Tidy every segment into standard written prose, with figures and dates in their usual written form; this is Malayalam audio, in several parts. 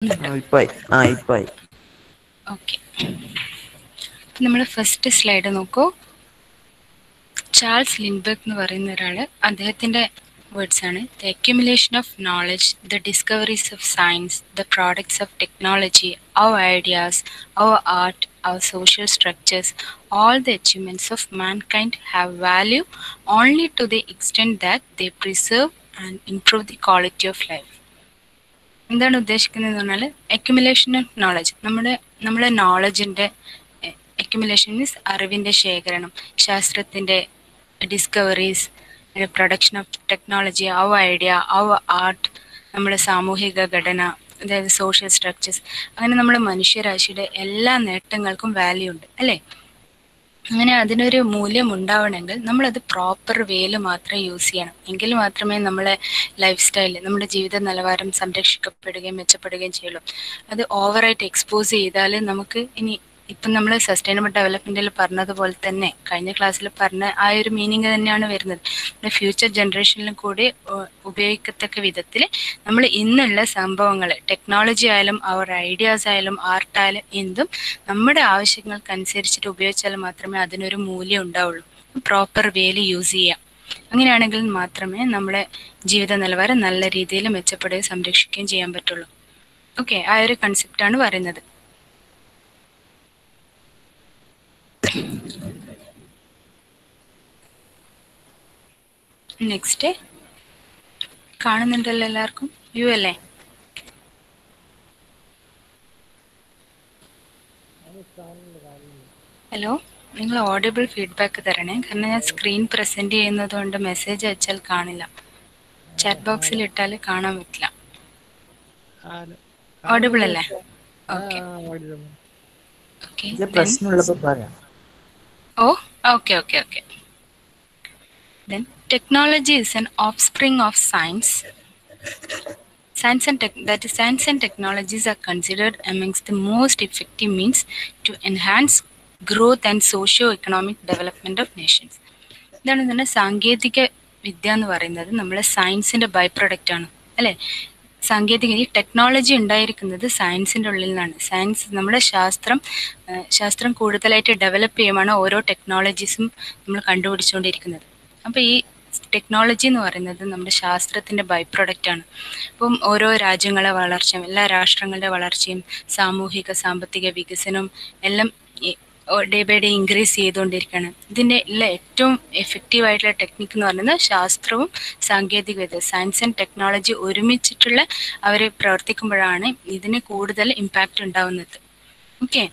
ഇപ്പായി ഇപ്പായി. ഓക്കെ, നമ്മൾ ഫസ്റ്റ് സ്ലൈഡ് നോക്കൂ. ചാൾസ് ലിൻബർഗ് എന്ന് പറയുന്ന ഒരാൾ, അദ്ദേഹത്തിൻ്റെ വേർഡ്സ് ആണ്: the accumulation of knowledge, the discoveries of science, the products of technology, our ideas, our art, our social structures, all the achievements of mankind have value only to the extent that they preserve and improve the quality of life. എന്താണ് ഉദ്ദേശിക്കുന്നത് എന്ന് പറഞ്ഞാൽ, അക്യുമുലേഷൻ ഓഫ് നോളജ്, നമ്മുടെ നോളജിൻ്റെ അക്യുമുലേഷൻ മീൻസ് അറിവിൻ്റെ ശേഖരണം, ശാസ്ത്രത്തിൻ്റെ discoveries, production of technology, our idea, our art, നമ്മുടെ സാമൂഹിക ഘടന, അതായത് സോഷ്യൽ സ്ട്രക്ചേഴ്സ്, അങ്ങനെ നമ്മുടെ മനുഷ്യരാശിയുടെ എല്ലാ നേട്ടങ്ങൾക്കും വാല്യൂ ഉണ്ട് അല്ലേ? അങ്ങനെ അതിനൊരു മൂല്യം ഉണ്ടാവണമെങ്കിൽ നമ്മളത് പ്രോപ്പർ വേയിൽ മാത്രം യൂസ് ചെയ്യണം. എങ്കിൽ മാത്രമേ നമ്മളെ ലൈഫ് സ്റ്റൈൽ, നമ്മുടെ ജീവിത നിലവാരം സംരക്ഷിക്കപ്പെടുകയും മെച്ചപ്പെടുകയും ചെയ്യുള്ളൂ. അത് ഓവറായിട്ട് എക്സ്പോസ് ചെയ്താൽ നമുക്ക് ഇപ്പം നമ്മൾ സസ്റ്റൈനബിൾ ഡെവലപ്മെൻറ്റിൽ പറഞ്ഞതുപോലെ തന്നെ, കഴിഞ്ഞ ക്ലാസ്സിൽ പറഞ്ഞ ആ ഒരു മീനിങ് തന്നെയാണ് വരുന്നത്. ഫ്യൂച്ചർ ജനറേഷനിലും കൂടി ഉപയോഗിക്കത്തക്ക വിധത്തിൽ നമ്മൾ ഇന്നുള്ള സംഭവങ്ങൾ, ടെക്നോളജി ആയാലും അവർ ഐഡിയാസ് ആയാലും ആർട്ടായാലും എന്തും നമ്മുടെ ആവശ്യങ്ങൾക്കനുസരിച്ചിട്ട് ഉപയോഗിച്ചാൽ മാത്രമേ അതിനൊരു മൂല്യം ഉണ്ടാവുള്ളൂ. പ്രോപ്പർ വേയിൽ യൂസ് ചെയ്യാം. അങ്ങനെയാണെങ്കിൽ മാത്രമേ നമ്മുടെ ജീവിത നിലവാരം നല്ല രീതിയിൽ മെച്ചപ്പെടുകയും സംരക്ഷിക്കുകയും ചെയ്യാൻ പറ്റുള്ളൂ. ഓക്കെ, ആ ഒരു കൺസെപ്റ്റാണ് പറയുന്നത്. നെക്സ്റ്റ് കാണുന്നുണ്ടല്ലോ എല്ലാവർക്കും, വ്യൂ അല്ലേ? ഹലോ, നിങ്ങൾ ഓഡിബിൾ ഫീഡ്ബാക്ക് തരണേ, കാരണം ഞാൻ സ്ക്രീൻ പ്രസന്റ് ചെയ്യുന്നത് കൊണ്ട് മെസ്സേജ് അയച്ചാൽ കാണില്ല. ചാറ്റ് ബോക്സിൽ ഇട്ടാൽ കാണാൻ പറ്റില്ല. ഓഡിബിൾ അല്ലേ? ഓക്കെ ഓക്കെ, പ്രശ്നമുള്ളപ്പോ പറയാം. Okay okay okay. Then technology is an offspring of science. Science and technologies are considered amongst the most effective means to enhance growth and socio-economic development of nations. ഇതാണ് തന്നെ സാങ്കേതിക വിദ്യ എന്ന് പറയുന്നത് നമ്മളെ സയൻസിൻ്റെ ബൈ പ്രൊഡക്റ്റ് ആണ് അല്ലേ? ഈ ടെക്നോളജി ഉണ്ടായിരിക്കുന്നത് സയൻസിൻ്റെ ഉള്ളിൽ നിന്നാണ്. സയൻസ്, നമ്മുടെ ശാസ്ത്രം കൂടുതലായിട്ട് ഡെവലപ്പ് ചെയ്യുമാണ് ഓരോ ടെക്നോളജീസും നമ്മൾ കണ്ടുപിടിച്ചുകൊണ്ടിരിക്കുന്നത്. അപ്പോൾ ഈ ടെക്നോളജി എന്ന് പറയുന്നത് നമ്മുടെ ശാസ്ത്രത്തിൻ്റെ ബൈ പ്രൊഡക്റ്റ് ആണ്. അപ്പം ഓരോ രാജ്യങ്ങളെ വളർച്ചയും എല്ലാ രാഷ്ട്രങ്ങളുടെ വളർച്ചയും സാമൂഹിക സാമ്പത്തിക വികസനവും എല്ലാം ഡേ ബൈ ഡേ ഇൻക്രീസ് ചെയ്തുകൊണ്ടിരിക്കുകയാണ്. ഇതിൻ്റെ എല്ലാം ഏറ്റവും എഫക്റ്റീവ് ആയിട്ടുള്ള ടെക്നിക്ക് എന്ന് പറയുന്നത് ശാസ്ത്രവും സാങ്കേതികവിദ്യ, സയൻസ് ആൻഡ് ടെക്നോളജി ഒരുമിച്ചിട്ടുള്ള അവർ പ്രവർത്തിക്കുമ്പോഴാണ് ഇതിന് കൂടുതൽ ഇമ്പാക്റ്റ് ഉണ്ടാവുന്നത്. ഓക്കെ,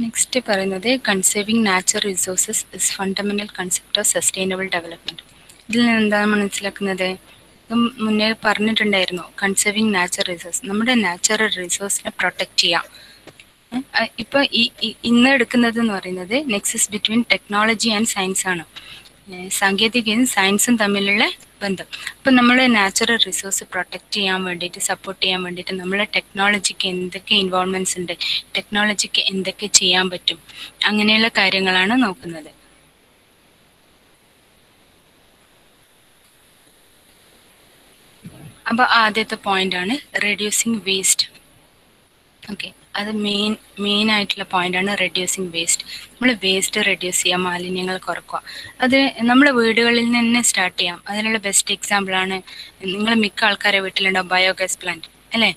നെക്സ്റ്റ് പറയുന്നത് conserving natural resources is fundamental concept of sustainable development. ഇതിൽ നിന്ന് എന്താണ് മനസ്സിലാക്കുന്നത്? മുന്നേ പറഞ്ഞിട്ടുണ്ടായിരുന്നു, കൺസേവിങ് നാച്ചുറൽ റിസോഴ്സ്, നമ്മുടെ നാച്ചുറൽ റിസോഴ്സിനെ പ്രൊട്ടക്റ്റ് ചെയ്യാം. ഇപ്പോൾ ഇന്ന് എടുക്കുന്നത് എന്ന് പറയുന്നത് nexus between technology and science ആണ്. സാങ്കേതികയും സയൻസും തമ്മിലുള്ള ബന്ധം. അപ്പം നമ്മൾ നാച്ചുറൽ റിസോഴ്സ് പ്രൊട്ടക്റ്റ് ചെയ്യാൻ വേണ്ടിയിട്ട്, സപ്പോർട്ട് ചെയ്യാൻ വേണ്ടിയിട്ട് നമ്മളെ ടെക്നോളജിക്ക് എന്തൊക്കെ ഇൻവോൾവ്മെൻറ്റ്സ് ഉണ്ട്, ടെക്നോളജിക്ക് എന്തൊക്കെ ചെയ്യാൻ പറ്റും, അങ്ങനെയുള്ള കാര്യങ്ങളാണ് നോക്കുന്നത്. അപ്പോൾ ആദ്യത്തെ പോയിൻ്റാണ് റെഡ്യൂസിങ് വേസ്റ്റ്. ഓക്കെ, അത് മെയിൻ ആയിട്ടുള്ള പോയിൻ്റാണ് റെഡ്യൂസിങ് വേസ്റ്റ്. നമ്മൾ വേസ്റ്റ് റെഡ്യൂസ് ചെയ്യുക, മാലിന്യങ്ങൾ കുറക്കുക. അത് നമ്മുടെ വീടുകളിൽ നിന്ന് തന്നെ സ്റ്റാർട്ട് ചെയ്യാം. അതിനുള്ള ബെസ്റ്റ് എക്സാമ്പിളാണ്, നിങ്ങൾ മിക്ക ആൾക്കാരെ വീട്ടിലുണ്ടാവും ബയോഗ്യാസ് പ്ലാന്റ് അല്ലേ?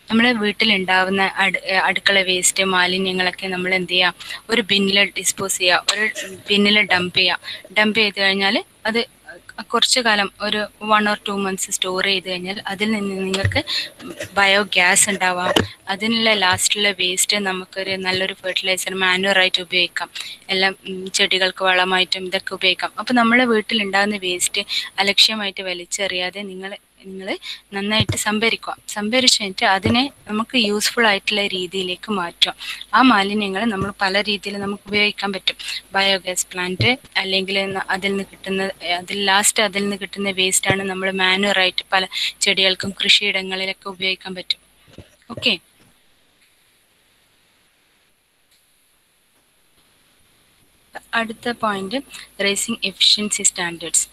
നമ്മുടെ വീട്ടിലുണ്ടാവുന്ന അടുക്കള വേസ്റ്റ് മാലിന്യങ്ങളൊക്കെ നമ്മൾ എന്ത് ചെയ്യുക, ഒരു ബിന്നിൽ ഡിസ്പോസ് ചെയ്യുക, ഒരു ബിന്നിൽ ഡംപ് ചെയ്ത് കഴിഞ്ഞാൽ അത് കുറച്ച് കാലം, ഒരു 1 or 2 months സ്റ്റോർ ചെയ്ത് കഴിഞ്ഞാൽ അതിൽ നിന്ന് നിങ്ങൾക്ക് ബയോഗ്യാസ് ഉണ്ടാവാം. അതിനുള്ള ലാസ്റ്റുള്ള വേസ്റ്റ് നമുക്കൊരു നല്ലൊരു ഫെർട്ടിലൈസർ, മാനുവറായിട്ട് ഉപയോഗിക്കാം. എല്ലാം ചെടികൾക്ക് വളമായിട്ടും ഇതൊക്കെ ഉപയോഗിക്കാം. അപ്പോൾ നമ്മളെ വീട്ടിലുണ്ടാകുന്ന വേസ്റ്റ് അലക്ഷ്യമായിട്ട് വലിച്ചെറിയാതെ നിങ്ങൾ നിങ്ങൾ നന്നായിട്ട് സംഭരിച്ചു കഴിഞ്ഞിട്ട് അതിനെ നമുക്ക് യൂസ്ഫുൾ ആയിട്ടുള്ള രീതിയിലേക്ക് മാറ്റുക. ആ മാലിന്യങ്ങൾ നമ്മൾ പല രീതിയിൽ നമുക്ക് ഉപയോഗിക്കാൻ പറ്റും. ബയോഗ്യാസ് പ്ലാന്റ്, അല്ലെങ്കിൽ അതിൽ നിന്ന് കിട്ടുന്ന വേസ്റ്റാണ് നമ്മൾ മാനുവറായിട്ട് പല ചെടികൾക്കും കൃഷിയിടങ്ങളിലൊക്കെ ഉപയോഗിക്കാൻ പറ്റും. ഓക്കെ, അടുത്ത point raising efficiency standards.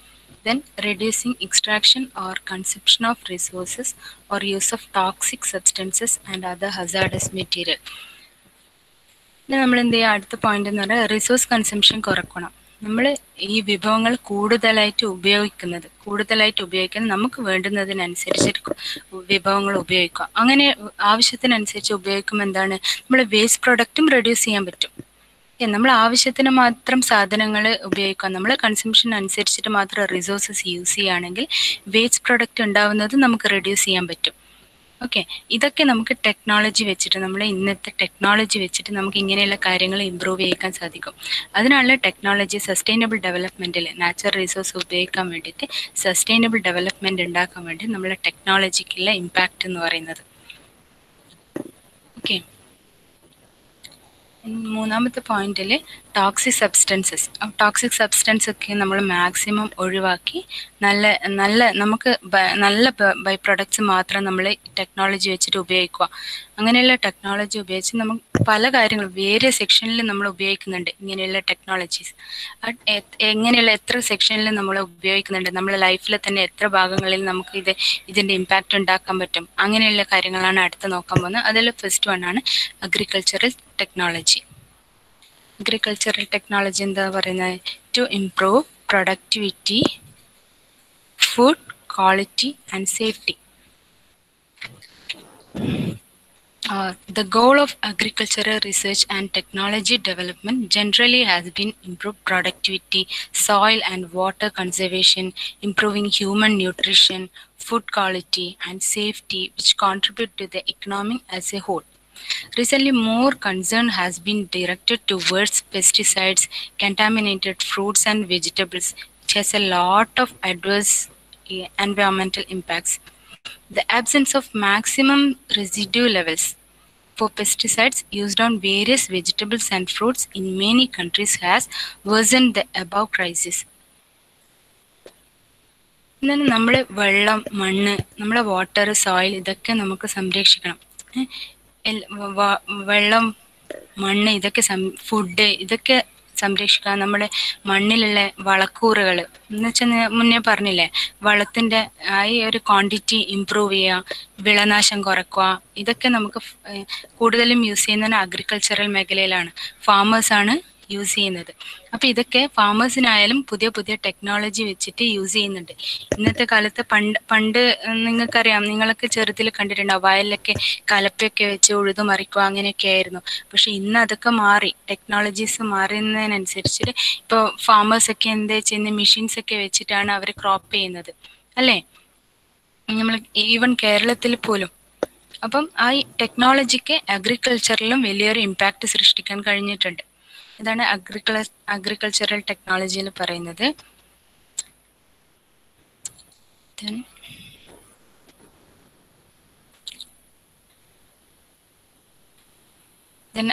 Then reducing extraction or consumption of resources or use of toxic substances and other hazardous material. പിന്നെ നമ്മൾ എന്ത് ചെയ്യുക, അടുത്ത പോയിന്റ് എന്ന് പറഞ്ഞാൽ റിസോഴ്സ് കൺസംഷൻ കുറക്കണം. നമ്മൾ ഈ വിഭവങ്ങൾ കൂടുതലായിട്ട് ഉപയോഗിക്കുന്നത് നമുക്ക് വേണ്ടുന്നതിനനുസരിച്ച് വിഭവങ്ങൾ ഉപയോഗിക്കുക. അങ്ങനെ ആവശ്യത്തിനനുസരിച്ച് ഉപയോഗിക്കുമ്പോൾ എന്താണ്, നമ്മൾ വേസ്റ്റ് പ്രൊഡക്റ്റും റെഡ്യൂസ് ചെയ്യാൻ പറ്റും. നമ്മൾ ആവശ്യത്തിന് മാത്രം സാധനങ്ങൾ ഉപയോഗിക്കുക, നമ്മൾ കൺസംഷൻ അനുസരിച്ചിട്ട് മാത്രം റിസോഴ്സസ് യൂസ് ചെയ്യുകയാണെങ്കിൽ വേസ്റ്റ് പ്രൊഡക്റ്റ് ഉണ്ടാവുന്നത് നമുക്ക് റെഡ്യൂസ് ചെയ്യാൻ പറ്റും. ഓക്കെ, ഇതൊക്കെ നമുക്ക് ഇന്നത്തെ ടെക്നോളജി വെച്ചിട്ട് നമുക്ക് ഇങ്ങനെയുള്ള കാര്യങ്ങൾ ഇമ്പ്രൂവ് ചെയ്യാൻ സാധിക്കും. അതിനുള്ള ടെക്നോളജി സസ്റ്റൈനബിൾ ഡെവലപ്മെന്റിൽ നാച്ചുറൽ റിസോഴ്സ് ഉപയോഗിക്കാൻ വേണ്ടിയിട്ട് സസ്റ്റൈനബിൾ ഡെവലപ്മെന്റ് ഉണ്ടാക്കാൻ വേണ്ടി നമ്മളെ ടെക്നോളജിക്കുള്ള ഇമ്പാക്റ്റ് എന്ന് പറയുന്നത്. ഓക്കെ, മൂന്നാമത്തെ പോയിന്റിൽ ടോക്സിക് സബ്സ്റ്റൻസ് ഒക്കെ നമ്മൾ മാക്സിമം ഒഴിവാക്കി നമുക്ക് നല്ല ബൈ പ്രൊഡക്ട്സ് മാത്രം നമ്മൾ ടെക്നോളജി വെച്ചിട്ട് ഉപയോഗിക്കുക. അങ്ങനെയുള്ള ടെക്നോളജി ഉപയോഗിച്ച് നമുക്ക് പല കാര്യങ്ങളും വേറെ സെക്ഷനിൽ നമ്മൾ ഉപയോഗിക്കുന്നുണ്ട്. ഇങ്ങനെയുള്ള ടെക്നോളജീസ് എത്ര സെക്ഷനിൽ നമ്മൾ ഉപയോഗിക്കുന്നുണ്ട്, നമ്മുടെ ലൈഫിൽ തന്നെ എത്ര ഭാഗങ്ങളിൽ നമുക്ക് ഇതിന്റെ ഇമ്പാക്റ്റ് ഉണ്ടാക്കാൻ പറ്റും. അങ്ങനെയുള്ള കാര്യങ്ങളാണ് അടുത്ത് നോക്കാൻ പോകുന്നത്. അതിൽ ഫസ്റ്റ് വൺ ആണ് അഗ്രികൾച്ചറൽ ടെക്നോളജി. എന്താ പറയുന്നത്, to improve productivity, food quality and safety. The goal of agricultural research and technology development generally has been improve productivity, soil and water conservation, improving human nutrition, food quality and safety, which contribute to the economy as a whole. Recently, more concern has been directed towards pesticides, contaminated fruits and vegetables, which has a lot of adverse environmental impacts. The absence of maximum residue levels for pesticides used on various vegetables and fruits in many countries has worsened the above crisis. നമ്മൾ വെള്ളം, മണ്ണ്, നമ്മുടെ വാട്ടർ, സോയിൽ ഇതൊക്കെ നമുക്ക് സംരക്ഷിക്കണം. വെള്ളം, മണ്ണ്, ഫുഡ് ഇതൊക്കെ സംരക്ഷിക്കാൻ നമ്മുടെ മണ്ണിലുള്ള വളക്കൂറുകൾ എന്ന് വെച്ചാൽ മുന്നേ പറഞ്ഞില്ലേ, വളത്തിന്റെ ഈ ഒരു ക്വാണ്ടിറ്റി ഇംപ്രൂവ് ചെയ്യുക, വിളനാശം കുറയ്ക്കുക. ഇതൊക്കെ നമുക്ക് കൂടുതലും യൂസ് ചെയ്യുന്നത് അഗ്രികൾച്ചറൽ മേഖലയിലാണ്, ഫാമേഴ്സാണ് യൂസ് ചെയ്യുന്നത്. അപ്പൊ ഇതൊക്കെ ഫാമേഴ്സിനായാലും പുതിയ പുതിയ ടെക്നോളജി വെച്ചിട്ട് യൂസ് ചെയ്യുന്നുണ്ട്. ഇന്നത്തെ കാലത്ത് പണ്ട് നിങ്ങൾക്കറിയാം, നിങ്ങളൊക്കെ ചെറുതിൽ കണ്ടിട്ടുണ്ടാവും, വയലിലൊക്കെ കലപ്പയൊക്കെ വെച്ച് ഉഴുതുമറിക്കുക, അങ്ങനെയൊക്കെ ആയിരുന്നു. പക്ഷെ ഇന്ന് അതൊക്കെ മാറി, ടെക്നോളജീസ് മാറുന്നതിനനുസരിച്ച് ഇപ്പോൾ ഫാമേഴ്സ് ഒക്കെ എന്താ ചെയ്യുന്നത്, മെഷീൻസ് ഒക്കെ വെച്ചിട്ടാണ് അവർ ക്രോപ്പ് ചെയ്യുന്നത്, അല്ലേ? നമ്മൾ ഈവൻ കേരളത്തിൽ പോലും. അപ്പം ആ ടെക്നോളജിക്ക് അഗ്രികൾച്ചറിലും വലിയൊരു ഇമ്പാക്റ്റ് സൃഷ്ടിക്കാൻ കഴിഞ്ഞിട്ടുണ്ട്. ഇതാണ് അഗ്രികൾച്ചറൽ ടെക്നോളജിയിൽ പറയുന്നത്.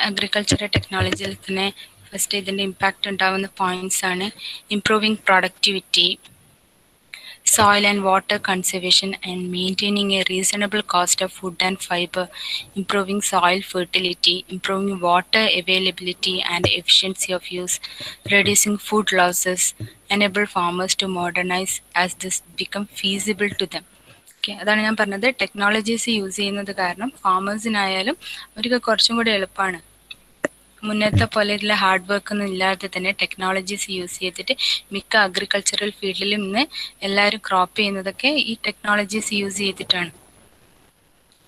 അഗ്രികൾച്ചറൽ ടെക്നോളജിയിൽ തന്നെ ഫസ്റ്റ് ഇതിന്റെ ഇമ്പാക്റ്റ് ഉണ്ടാവുന്ന പോയിന്റ്സ് ആണ് improving productivity, soil and water conservation and maintaining a reasonable cost of food and fiber, improving soil fertility, improving water availability and efficiency of use, reducing food losses, enable farmers to modernize as this become feasible to them. Okay, അതാണ് ഞാൻ പറഞ്ഞത്, ടെക്നോളജീസ് യൂസ് ചെയ്യുന്നത് കാരണം ഫാമേഴ്സിനായാലും അവർക്ക് കുറച്ചും കൂടി എളുപ്പമാണ്. മുന്നത്തെ പോലെ ഇതിലെ ഹാർഡ് വർക്ക് ഒന്നും ഇല്ലാതെ തന്നെ ടെക്നോളജീസ് യൂസ് ചെയ്തിട്ട് മിക്ക അഗ്രികൾച്ചറൽ ഫീൽഡിലും ഇന്ന് എല്ലാവരും ക്രോപ്പ് ചെയ്യുന്നതൊക്കെ ഈ ടെക്നോളജീസ് യൂസ് ചെയ്തിട്ടാണ്.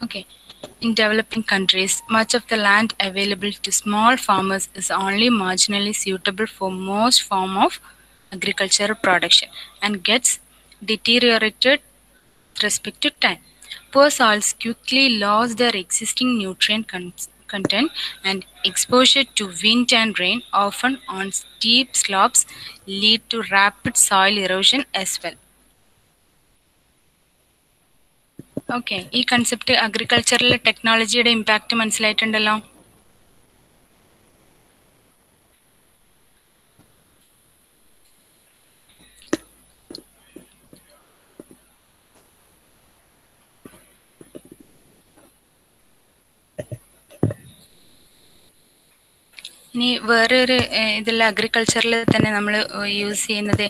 Okay, in developing countries, much of the land available to small farmers is only marginally suitable for most form of agricultural production and gets deteriorated with respect to time. Poor soils quickly lose their existing nutrient content and exposure to wind and rain, often on steep slopes, lead to rapid soil erosion as well. Okay, ഈ കൺസെപ്റ്റ് അഗ്രികൾച്ചറിൽ ടെക്നോളജിയുടെ ഇമ്പാക്റ്റ് മനസ്സിലായിട്ടുണ്ടല്ലോ. ഇനി വേറൊരു ഇതിൽ അഗ്രികൾച്ചറിൽ തന്നെ നമ്മൾ യൂസ് ചെയ്യുന്നത്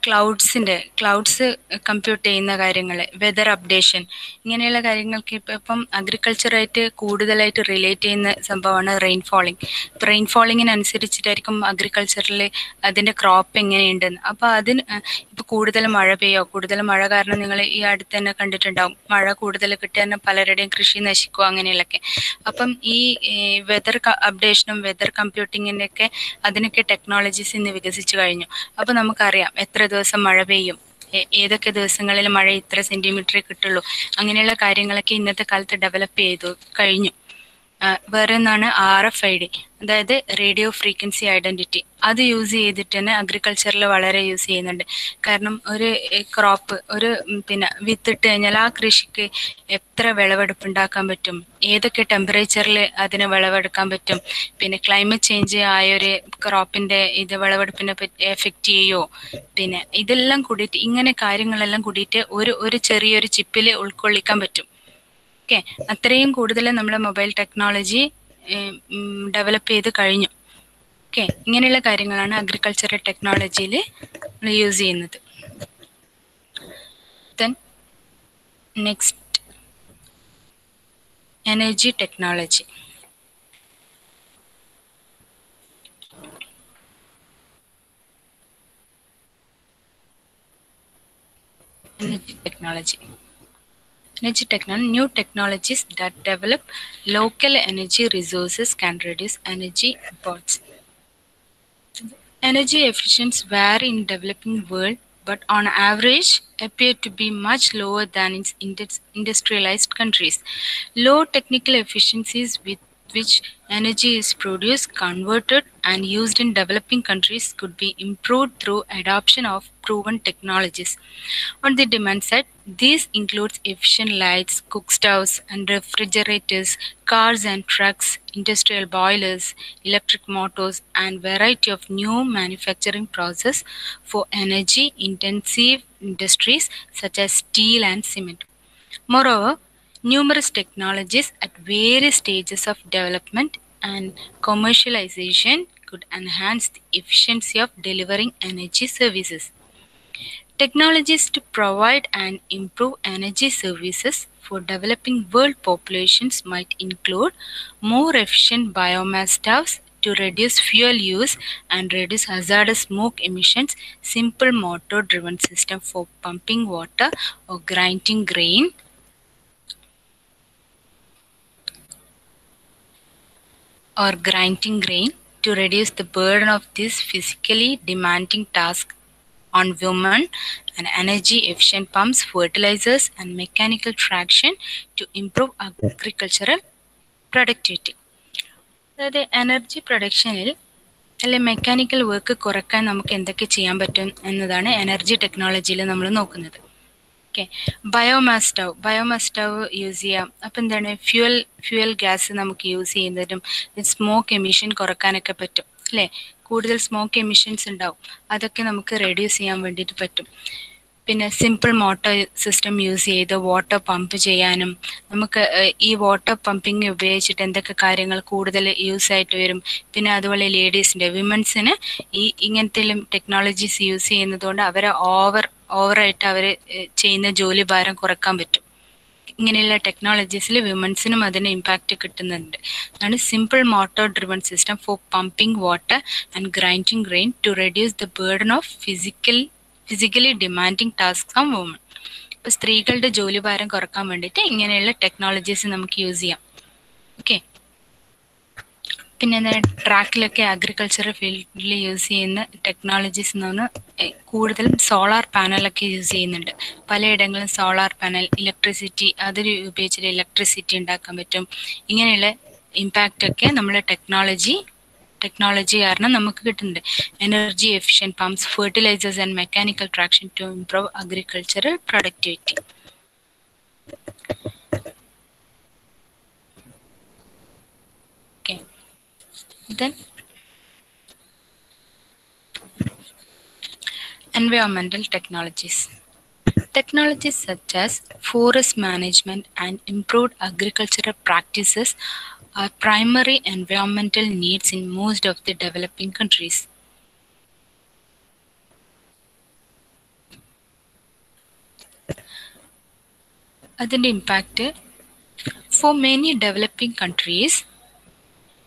ക്ലൗഡ്സ് കമ്പ്യൂട്ട് ചെയ്യുന്ന കാര്യങ്ങൾ, വെതർ അപ്ഡേഷൻ, ഇങ്ങനെയുള്ള കാര്യങ്ങൾക്ക് ഇപ്പം അഗ്രികൾച്ചറായിട്ട് കൂടുതലായിട്ട് റിലേറ്റ് ചെയ്യുന്ന സംഭവമാണ് റെയിൻഫോളിങ്. ഇപ്പം റെയിൻഫോളിങ്ങിനനുസരിച്ചിട്ടായിരിക്കും അഗ്രികൾച്ചറിൽ അതിൻ്റെ ക്രോപ്പ് എങ്ങനെയുണ്ടെന്ന്. അപ്പോൾ അതിന് ഇപ്പോൾ കൂടുതൽ മഴ പെയ്യോ, കൂടുതൽ മഴ കാരണം നിങ്ങൾ ഈ അടുത്ത് തന്നെ കണ്ടിട്ടുണ്ടാവും, മഴ കൂടുതൽ കിട്ടിയാൽ പലരുടെയും കൃഷി നശിക്കുക അങ്ങനെയുള്ളൊക്കെ. അപ്പം ഈ വെതർ അപ്ഡേഷനും വെതർ കമ്പ്യൂട്ടിങ്ങിനൊക്കെ അതിനൊക്കെ ടെക്നോളജീസ് ഇന്ന് വികസിച്ചു കഴിഞ്ഞു. അപ്പോൾ നമുക്കറിയാം എത്ര ദിവസം മഴ പെയ്യും, ഏതൊക്കെ ദിവസങ്ങളിൽ മഴ ഇത്ര സെന്റിമീറ്റർ കിട്ടുള്ളൂ, അങ്ങനെയുള്ള കാര്യങ്ങളൊക്കെ ഇന്നത്തെ കാലത്ത് ഡെവലപ്പ് ചെയ്തു കഴിഞ്ഞു. വേറെ ഒന്നാണ് RFID, അതായത് റേഡിയോ ഫ്രീക്വൻസി ഐഡന്റിറ്റി. അത് യൂസ് ചെയ്തിട്ട് തന്നെ അഗ്രികൾച്ചറിൽ വളരെ യൂസ് ചെയ്യുന്നുണ്ട്. കാരണം ഒരു ക്രോപ്പ് പിന്നെ വിത്തിട്ട് കഴിഞ്ഞാൽ ആ കൃഷിക്ക് എത്ര വിളവെടുപ്പ് ഉണ്ടാക്കാൻ പറ്റും, ഏതൊക്കെ ടെമ്പറേച്ചറിൽ അതിന് വിളവെടുക്കാൻ പറ്റും, പിന്നെ ക്ലൈമറ്റ് ചേഞ്ച് ആയൊരു ക്രോപ്പിന്റെ വിളവെടുപ്പിനെ എഫക്റ്റ് ചെയ്യോ, പിന്നെ ഇതെല്ലാം കൂടിയിട്ട് ഇങ്ങനെ കാര്യങ്ങളെല്ലാം കൂടിയിട്ട് ഒരു ചെറിയൊരു ചിപ്പിൽ ഉൾക്കൊള്ളിക്കാൻ പറ്റും. ഓക്കെ, അത്രയും കൂടുതൽ നമ്മുടെ മൊബൈൽ ടെക്നോളജി ഡെവലപ്പ് ചെയ്ത് കഴിഞ്ഞു. ഓക്കെ, ഇങ്ങനെയുള്ള കാര്യങ്ങളാണ് അഗ്രികൾച്ചറൽ ടെക്നോളജിയിൽ യൂസ് ചെയ്യുന്നത്. Then next, energy technology. New technologies that develop local energy resources can reduce energy imports. Energy efficiencies vary in developing world, but on average appear to be much lower than in industrialized countries. Low technical efficiencies with which energy is produced, converted, and used in developing countries could be improved through adoption of proven technologies. On the demand side, these includes efficient lights, cook stoves and refrigerators, cars and trucks, industrial boilers, electric motors, and variety of new manufacturing process for energy-intensive industries such as steel and cement. Moreover, numerous technologies at various stages of development and commercialization could enhance the efficiency of delivering energy services. Technologies to provide and improve energy services for developing world populations might include more efficient biomass stoves to reduce fuel use and reduce hazardous smoke emissions, simple motor-driven system for pumping water or grinding grain, to reduce the burden of this physically demanding task on women, and energy-efficient pumps, fertilizers, and mechanical traction to improve agricultural productivity. അതായത് എനർജി പ്രൊഡക്ഷനിൽ അല്ലെ മെക്കാനിക്കൽ വർക്ക് കുറക്കാൻ നമുക്ക് എന്തൊക്കെ ചെയ്യാൻ പറ്റും എന്നതാണ് എനർജി ടെക്നോളജിയിൽ നമ്മൾ നോക്കുന്നത്. ഓക്കെ, ബയോമാസ് സ്റ്റവ് യൂസ് ചെയ്യാം. അപ്പം എന്താണ്, ഫ്യൂവൽ ഗ്യാസ് നമുക്ക് യൂസ് ചെയ്യുന്നതിനും സ്മോക്ക് എമിഷൻ കുറക്കാനൊക്കെ പറ്റും അല്ലേ. കൂടുതൽ സ്മോക്ക് എമിഷൻസ് ഉണ്ടാവും, അതൊക്കെ നമുക്ക് റെഡ്യൂസ് ചെയ്യാൻ വേണ്ടിയിട്ട് പറ്റും. പിന്നെ സിമ്പിൾ മോട്ടോർ സിസ്റ്റം യൂസ് ചെയ്ത് വാട്ടർ പമ്പ് ചെയ്യാനും നമുക്ക് ഈ വാട്ടർ പമ്പിങ് ഉപയോഗിച്ചിട്ട് എന്തൊക്കെ കാര്യങ്ങൾ കൂടുതൽ യൂസ് ആയിട്ട് വരും. പിന്നെ അതുപോലെ വിമൻസിന് ഇങ്ങനത്തെ ടെക്നോളജീസ് യൂസ് ചെയ്യുന്നതുകൊണ്ട് അവരെ ഓവറായിട്ട് അവർ ചെയ്യുന്ന ജോലി ഭാരം കുറക്കാൻ പറ്റും. ഇങ്ങനെയുള്ള ടെക്നോളജീസിൽ വിമൻസിനും അതിന് ഇമ്പാക്റ്റ് കിട്ടുന്നുണ്ട്. അതാണ് simple motor driven system for pumping water and grinding grain to reduce the burden of physically demanding tasks on woman. ഇപ്പോൾ സ്ത്രീകളുടെ ജോലി ഭാരം കുറക്കാൻ വേണ്ടിയിട്ട് ഇങ്ങനെയുള്ള ടെക്നോളജീസ് നമുക്ക് യൂസ് ചെയ്യാം. ഓക്കെ, പിന്നെ എന്താ, ട്രാക്കിലൊക്കെ അഗ്രികൾച്ചറൽ ഫീൽഡിൽ യൂസ് ചെയ്യുന്ന ടെക്നോളജീസ് എന്ന് പറഞ്ഞാൽ കൂടുതലും സോളാർ പാനലൊക്കെ യൂസ് ചെയ്യുന്നുണ്ട്. പലയിടങ്ങളിലും സോളാർ പാനൽ, ഇലക്ട്രിസിറ്റി, അതിൽ ഉപയോഗിച്ചിട്ട് ഇലക്ട്രിസിറ്റി ഉണ്ടാക്കാൻ പറ്റും. ഇങ്ങനെയുള്ള ഇമ്പാക്റ്റ് ഒക്കെ നമ്മൾ ടെക്നോളജി കാരണം നമുക്ക് കിട്ടുന്നുണ്ട്. Energy efficient pumps, fertilisers and mechanical traction to improve agricultural productivity. Then environmental technologies. Technologies such as forest management and improved agricultural practices are primary environmental needs in most of the developing countries. അതിൻ്റെ impact for many developing countries,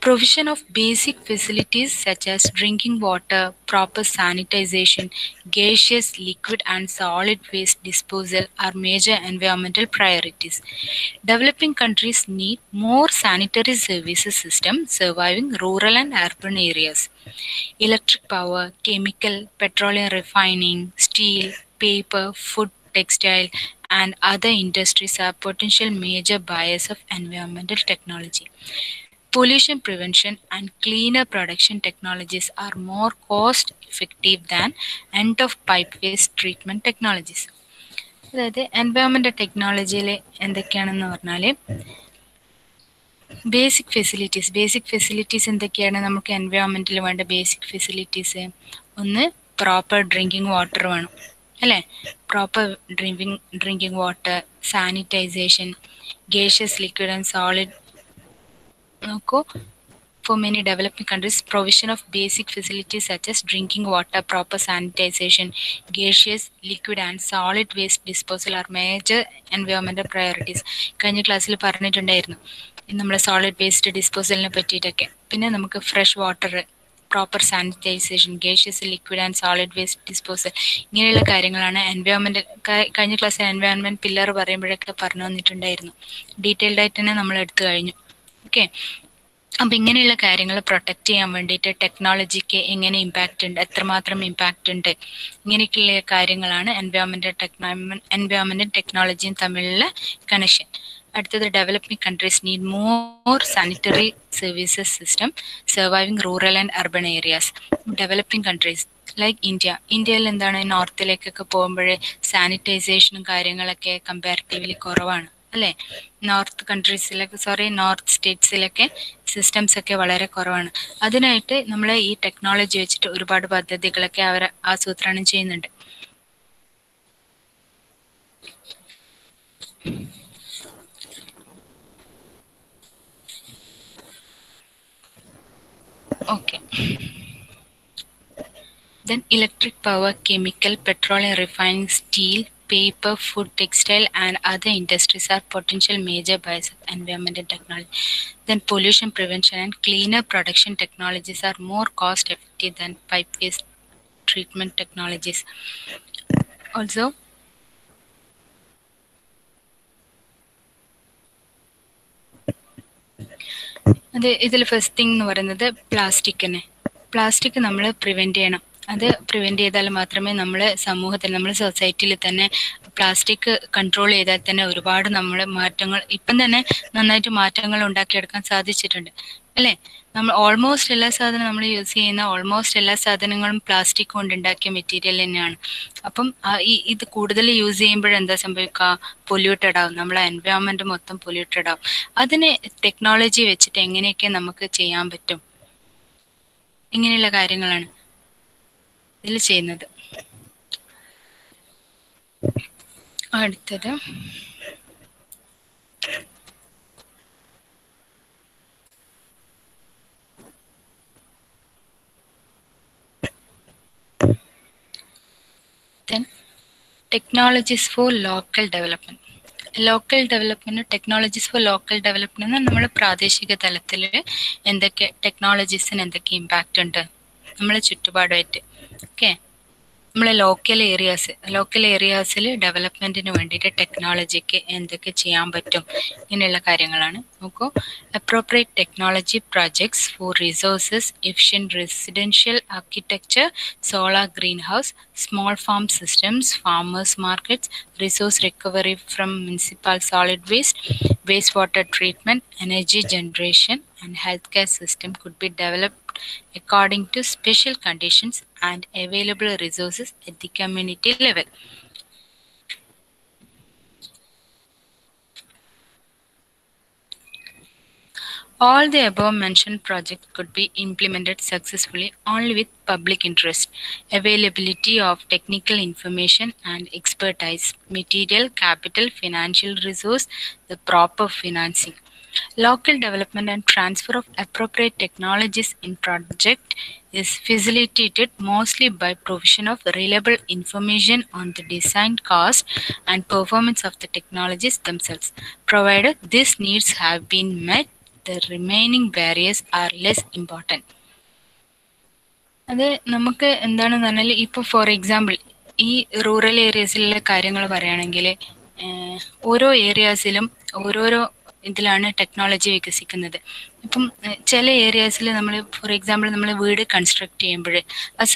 provision of basic facilities such as drinking water, proper sanitization, gaseous, liquid, and solid waste disposal are major environmental priorities. Developing countries need more sanitary services system surviving rural and urban areas. Electric power, chemical, petroleum refining, steel, paper, food, textile, and other industries are potential major buyers of environmental technology. Pollution prevention and cleaner production technologies are more cost effective than end of pipe waste treatment technologies. അതായത് എൻവയോൺമെൻറ്റ് ടെക്നോളജിയിൽ എന്തൊക്കെയാണെന്ന് പറഞ്ഞാൽ ബേസിക് ഫെസിലിറ്റീസ് എന്തൊക്കെയാണ് നമുക്ക് എൻവയോൺമെൻറ്റിൽ വേണ്ട ബേസിക് ഫെസിലിറ്റീസ്? ഒന്ന് പ്രോപ്പർ ഡ്രിങ്കിങ് വാട്ടർ വേണം അല്ലേ? Proper drinking water, sanitisation, gaseous, liquid and solid. നോക്കൂ, for many developing countries, provision of basic facilities such as drinking water, proper sanitization, gaseous, liquid and solid waste disposal are major environmental priorities. കഴിഞ്ഞ ക്ലാസ്സിൽ പറഞ്ഞിട്ടുണ്ടായിരുന്നു നമ്മുടെ സോളിഡ് വേസ്റ്റ് ഡിസ്പോസലിനെ പറ്റിയിട്ടൊക്കെ. പിന്നെ നമുക്ക് fresh water, proper sanitisation, gaseous, liquid and solid waste disposal, ഇങ്ങനെയുള്ള കാര്യങ്ങളാണ് എൻവയോൺമെൻറ്റ്. കഴിഞ്ഞ ക്ലാസ്സിൽ എൻവയോൺമെൻറ്റ് പില്ലർ പറയുമ്പോഴൊക്കെ പറഞ്ഞു വന്നിട്ടുണ്ടായിരുന്നു. ഡീറ്റെയിൽഡ് ആയിട്ട് തന്നെ നമ്മൾ എടുത്തു കഴിഞ്ഞു. ഓക്കെ, അപ്പം ഇങ്ങനെയുള്ള കാര്യങ്ങൾ പ്രൊട്ടക്റ്റ് ചെയ്യാൻ വേണ്ടിയിട്ട് ടെക്നോളജിക്ക് എങ്ങനെ ഇമ്പാക്റ്റ് ഉണ്ട്, എത്രമാത്രം ഇമ്പാക്റ്റ് ഉണ്ട്, ഇങ്ങനെയൊക്കെയുള്ള കാര്യങ്ങളാണ് എൻവയോൺമെൻറ്റും ടെക്നോളജിയും തമ്മിലുള്ള കണക്ഷൻ. അടുത്തത് developing countries need more sanitary services system surviving rural and urban areas. Developing countries like ഇന്ത്യയിൽ എന്താണ്, നോർത്തിലേക്കൊക്കെ പോകുമ്പോൾ സാനിറ്റൈസേഷനും കാര്യങ്ങളൊക്കെ കമ്പാരിറ്റീവ്ലി കുറവാണ് അല്ലേ? നോർത്ത് സ്റ്റേറ്റ്സിലൊക്കെ സിസ്റ്റംസ് ഒക്കെ വളരെ കുറവാണ്. അതിനായിട്ട് നമ്മൾ ഈ ടെക്നോളജി വെച്ചിട്ട് ഒരുപാട് പദ്ധതികളൊക്കെ അവർ ആസൂത്രണം ചെയ്യുന്നുണ്ട്. Okay. Then electric power, chemical, petroleum refining, steel, paper, food, textile, and other industries are potential major buyers of environmental technology. Then pollution prevention and cleaner production technologies are more cost effective than pipe waste treatment technologies. Also, ഇതിൽ ഫസ്റ്റ് തിങ് എന്ന് പറയുന്നത് പ്ലാസ്റ്റിക് നമ്മൾ പ്രിവെൻറ്റ് ചെയ്യണം. അത് പ്രിവെൻറ്റ് ചെയ്താൽ മാത്രമേ നമ്മൾ സമൂഹത്തിൽ, നമ്മൾ സൊസൈറ്റിയിൽ തന്നെ പ്ലാസ്റ്റിക് കൺട്രോൾ ചെയ്താൽ തന്നെ ഒരുപാട് നമ്മൾ മാറ്റങ്ങൾ ഇപ്പം തന്നെ നന്നായിട്ട് മാറ്റങ്ങൾ ഉണ്ടാക്കിയെടുക്കാൻ സാധിച്ചിട്ടുണ്ട് അല്ലേ? നമ്മൾ ഓൾമോസ്റ്റ് എല്ലാ സാധനവും നമ്മൾ യൂസ് ചെയ്യുന്ന ഓൾമോസ്റ്റ് എല്ലാ സാധനങ്ങളും പ്ലാസ്റ്റിക് കൊണ്ട് ഉണ്ടാക്കിയ മെറ്റീരിയൽ തന്നെയാണ്. അപ്പം ഇത് കൂടുതൽ യൂസ് ചെയ്യുമ്പോഴെന്താ സംഭവിക്കുക? പൊല്യൂട്ടഡ് ആവും, നമ്മളെ എൻവയോൺമെൻറ്റ് മൊത്തം പൊല്യൂട്ടഡ് ആവും. അതിന് ടെക്നോളജി വെച്ചിട്ട് എങ്ങനെയൊക്കെ നമുക്ക് ചെയ്യാൻ പറ്റും, ഇങ്ങനെയുള്ള കാര്യങ്ങളാണ് ഇതിൽ ചെയ്യുന്നത്. അടുത്തത് technologies for local development. Technologies for local development നമ്മൾ പ്രാദേശിക തലത്തിൽ എന്തൊക്കെ ടെക്നോളജീസിന് എന്തൊക്കെ ഇമ്പാക്റ്റ് ഉണ്ട് നമ്മളെ ചുറ്റുപാടുമായിട്ട്. ഓക്കെ, നമ്മളെ ലോക്കൽ ഏരിയാസിൽ ഡെവലപ്മെന്റിന് വേണ്ടിയിട്ട് ടെക്നോളജിക്ക് എന്തൊക്കെ ചെയ്യാൻ പറ്റും, ഇങ്ങനെയുള്ള കാര്യങ്ങളാണ്. നോക്കൂ, appropriate technology projects for resources efficient residential architecture, solar green house, small farm systems, farmers markets, resource recovery from municipal solid waste water treatment, energy generation and healthcare system could be developed according to special conditions and available resources at the community level. All the above mentioned projects could be implemented successfully only with public interest, availability of technical information and expertise, material, capital, financial resource, the proper financing. Local development and transfer of appropriate technologies in project is facilitated mostly by provision of reliable information on the design cost and performance of the technologies themselves. Provided these needs have been met, the remaining barriers are less important. അത് നമുക്ക് എന്താണെന്ന് പറഞ്ഞാൽ ഇപ്പോൾ ഫോർ എക്സാമ്പിൾ ഈ റൂറൽ ഏരിയസിലെ കാര്യങ്ങൾ പറയുകയാണെങ്കിൽ ഓരോ ഏരിയാസിലും ഓരോരോ ഇതിലാണ് ടെക്നോളജി വികസിക്കുന്നത്. ഇപ്പം ചില ഏരിയാസിൽ നമ്മൾ ഫോർ എക്സാമ്പിൾ നമ്മൾ വീട് കൺസ്ട്രക്ട് ചെയ്യുമ്പോൾ അത്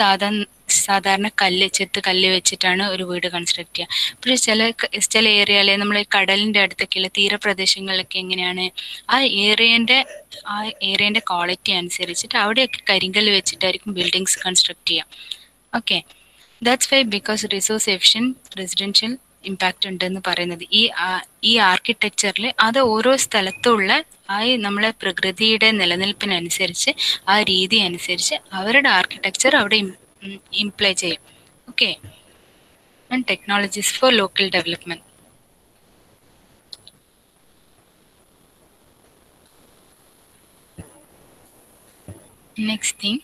സാധാരണ ചെത്ത് കല്ല് വെച്ചിട്ടാണ് ഒരു വീട് കൺസ്ട്രക്ട് ചെയ്യുക. പക്ഷേ ചില ഏരിയയിൽ നമ്മൾ കടലിൻ്റെ അടുത്തൊക്കെയുള്ള തീരപ്രദേശങ്ങളിലൊക്കെ എങ്ങനെയാണ് ആ ഏരിയൻ്റെ ക്വാളിറ്റി അനുസരിച്ചിട്ട് അവിടെയൊക്കെ കരിങ്കല്ല് വെച്ചിട്ടായിരിക്കും ബിൽഡിങ്സ് കൺസ്ട്രക്ട് ചെയ്യുക. Okay, that's why because resource efficient residential impact ഉണ്ടെന്ന് പറയുന്നത്. ഈ ആർക്കിടെക്ചറിൽ അത് ഓരോ സ്ഥലത്തുള്ള നമ്മളെ പ്രകൃതിയുടെ നിലനിൽപ്പിനനുസരിച്ച് ആ രീതി അനുസരിച്ച് അവരുടെ ആർക്കിടെക്ചർ അവിടെ ഇംപ്ലൈ ചെയ്യും. Okay, and technologies for local development. Next thing,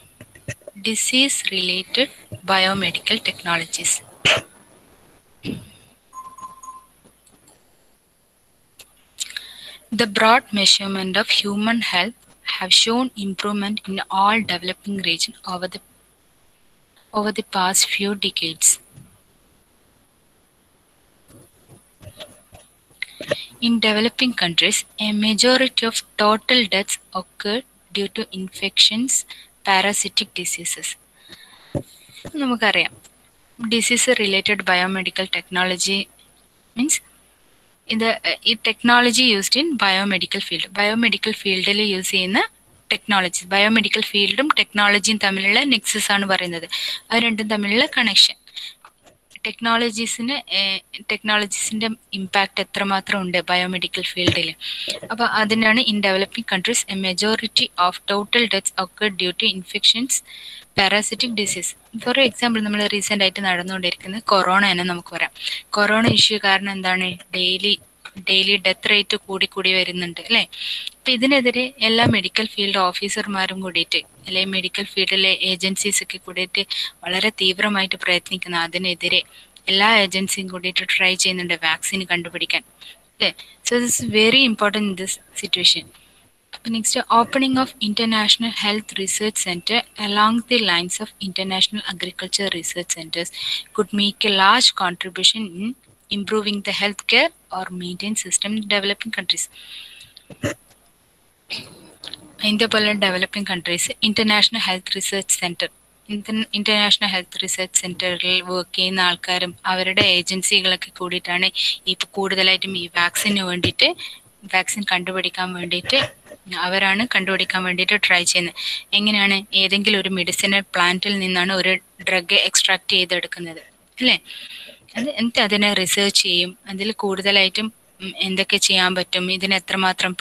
disease-related biomedical technologies. The broad measurement of human health have shown improvement in all developing regions over the past few decades. In developing countries, a majority of total deaths occur due to infections, parasitic diseases. നമുക്കറിയാം disease related biomedical technology means ഈ technology used in biomedical field. Biomedical ഫീൽഡിൽ യൂസ് ചെയ്യുന്ന ടെക്നോളജീസ്, ബയോമെഡിക്കൽ ഫീൽഡും ടെക്നോളജിയും തമ്മിലുള്ള നെക്സസ് ആണ് പറയുന്നത്. അത് രണ്ടും തമ്മിലുള്ള കണക്ഷൻ. ടെക്നോളജീസിന്റെ ഇമ്പാക്റ്റ് എത്രമാത്രം ഉണ്ട് ബയോമെഡിക്കൽ ഫീൽഡിൽ. അപ്പോൾ അതിനാണ് in developing countries a majority of total deaths occur due to infections, parasitic disease. For example നമ്മൾ റീസെന്റ് ആയിട്ട് നടന്നുകൊണ്ടിരിക്കുന്ന കൊറോണ തന്നെ നമുക്ക് പറയാം. കൊറോണ ഇഷ്യൂ കാരണം എന്താണ് ഡെയിലി ഡെത്ത് റേറ്റ് കൂടി വരുന്നുണ്ട് അല്ലേ. അപ്പൊ ഇതിനെതിരെ എല്ലാ മെഡിക്കൽ ഫീൽഡ് ഓഫീസർമാരും കൂടിയിട്ട് അല്ലെങ്കിൽ മെഡിക്കൽ ഫീൽഡിലെ ഏജൻസീസ് ഒക്കെ കൂടിയിട്ട് വളരെ തീവ്രമായിട്ട് പ്രയത്നിക്കുന്ന അതിനെതിരെ എല്ലാ ഏജൻസിയും കൂടിയിട്ട് ട്രൈ ചെയ്യുന്നുണ്ട് വാക്സിൻ കണ്ടുപിടിക്കാൻ അല്ലേ. So this is very important in this situation. അപ്പൊ next, opening of international health research centre along the lines of international agriculture research centres could make a large contribution in improving the healthcare or maintenance system in developing countries. India പോലെ developing countries international health research സെന്ററിൽ വർക്ക് ചെയ്യുന്ന ആൾക്കാരും അവരുടെ ഏജൻസികളൊക്കെ കൂടിയിട്ടാണ് ഇപ്പൊ കൂടുതലായിട്ടും ഈ വാക്സിൻ കണ്ടുപിടിക്കാൻ വേണ്ടിയിട്ട് ട്രൈ ചെയ്യുന്നത്. എങ്ങനെയാണ്? ഏതെങ്കിലും ഒരു മെഡിസിനൽ പ്ലാന്റിൽ നിന്നാണ് ഒരു ഡ്രഗ് എക്സ്ട്രാക്ട് ചെയ്തെടുക്കുന്നത് അല്ലേ. എന്നിട്ട് അതിനെ റിസർച്ച് ചെയ്യും. അതിൽ കൂടുതലായിട്ടും എന്തൊക്കെ ചെയ്യാൻ പറ്റും, ഇതിനെ എത്രമാത്രം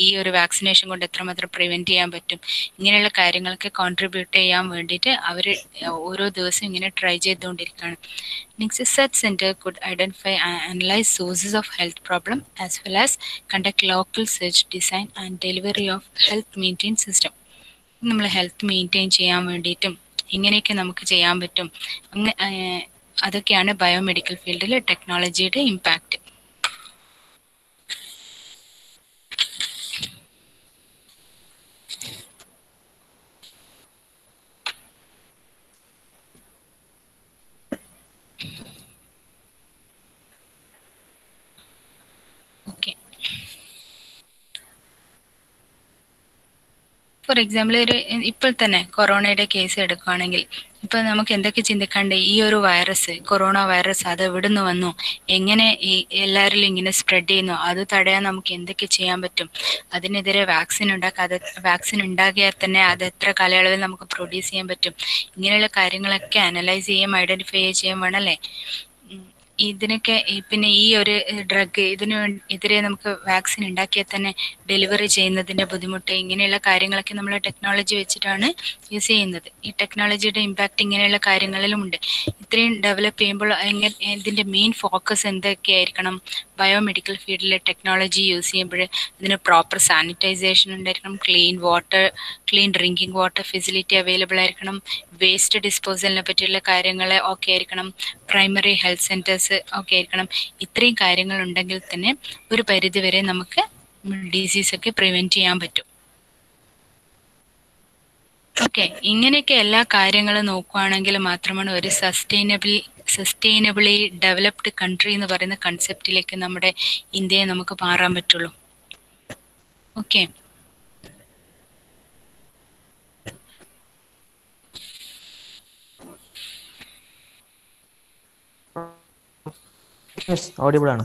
ഈ ഒരു വാക്സിനേഷൻ കൊണ്ട് എത്രമാത്രം പ്രിവെന്റ് ചെയ്യാൻ പറ്റും, ഇങ്ങനെയുള്ള കാര്യങ്ങളൊക്കെ കോൺട്രിബ്യൂട്ട് ചെയ്യാൻ വേണ്ടിയിട്ട് അവർ ഓരോ ദിവസവും ഇങ്ങനെ ട്രൈ ചെയ്തുകൊണ്ടിരിക്കുകയാണ്. Next, such centre could identify and analyse sources of health problem as well as conduct local search, design and delivery of health maintain system. നമ്മൾ ഹെൽത്ത് മെയിൻറ്റെയിൻ ചെയ്യാൻ വേണ്ടിയിട്ടും ഇങ്ങനെയൊക്കെ നമുക്ക് ചെയ്യാൻ പറ്റും. അതൊക്കെയാണ് ബയോമെഡിക്കൽ ഫീൽഡിൽ ടെക്നോളജിയുടെ ഇമ്പാക്റ്റ്. ഓക്കെ, ഫോർ എക്സാമ്പിൾ ഇപ്പോൾ തന്നെ കൊറോണയുടെ കേസ് എടുക്കുകയാണെങ്കിൽ ഇപ്പൊ നമുക്ക് എന്തൊക്കെ ചിന്തിക്കാണ്ട്, ഈ ഒരു കൊറോണ വൈറസ് അത് എവിടുന്ന് വന്നു, എങ്ങനെ എല്ലാവരിലും ഇങ്ങനെ സ്പ്രെഡ് ചെയ്യുന്നു, അത് തടയാൻ നമുക്ക് എന്തൊക്കെ ചെയ്യാൻ പറ്റും, അതിനെതിരെ വാക്സിൻ ഉണ്ടാക്കിയാൽ തന്നെ അത് എത്ര കാലയളവിൽ നമുക്ക് പ്രൊഡ്യൂസ് ചെയ്യാൻ പറ്റും, ഇങ്ങനെയുള്ള കാര്യങ്ങളൊക്കെ അനലൈസ് ചെയ്യും, ഐഡന്റിഫൈ ചെയ്യാൻ വേണമല്ലേ. ഇതിനൊക്കെ പിന്നെ ഈ ഒരു ഡ്രഗ് എതിരെ നമുക്ക് വാക്സിൻ ഉണ്ടാക്കിയാൽ തന്നെ ഡെലിവറി ചെയ്യുന്നതിന്റെ ബുദ്ധിമുട്ട്, ഇങ്ങനെയുള്ള കാര്യങ്ങളൊക്കെ നമ്മൾ ടെക്നോളജി വെച്ചിട്ടാണ് യൂസ് ചെയ്യുന്നത്. ഈ ടെക്നോളജിയുടെ ഇമ്പാക്റ്റ് ഇങ്ങനെയുള്ള കാര്യങ്ങളിലുമുണ്ട്. ഇത്രയും ഡെവലപ്പ് ചെയ്യുമ്പോൾ ഇതിന്റെ മെയിൻ ഫോക്കസ് എന്തൊക്കെയായിരിക്കണം? ബയോമെഡിക്കൽ ഫീൽഡിലെ ടെക്നോളജി യൂസ് ചെയ്യുമ്പോൾ ഇതിന് പ്രോപ്പർ സാനിറ്റൈസേഷൻ ഉണ്ടായിരിക്കണം, clean drinking water facility available ആയിരിക്കണം, വേസ്റ്റ് ഡിസ്പോസലിനെ പറ്റിയുള്ള കാര്യങ്ങൾ ഒക്കെ ആയിരിക്കണം, പ്രൈമറി ഹെൽത്ത് സെന്റേഴ്സ് ഒക്കെ ആയിരിക്കണം. ഇത്രയും കാര്യങ്ങൾ ഉണ്ടെങ്കിൽ തന്നെ ഒരു പരിധിവരെ നമുക്ക് ഡിസീസ് ഒക്കെ പ്രിവെന്റ് ചെയ്യാൻ പറ്റും. ഓക്കെ, ഇങ്ങനെയൊക്കെ എല്ലാ കാര്യങ്ങളും നോക്കുകയാണെങ്കിൽ മാത്രമാണ് ഒരു സസ്റ്റൈനബിളി ഡെവലപ്ഡ് കൺട്രി എന്ന് പറയുന്ന കൺസെപ്റ്റിലേക്ക് നമ്മുടെ ഇന്ത്യയെ നമുക്ക് മാറാൻ പറ്റുള്ളൂ. ഓക്കെ, ഓഡിബിൾ ആണ്.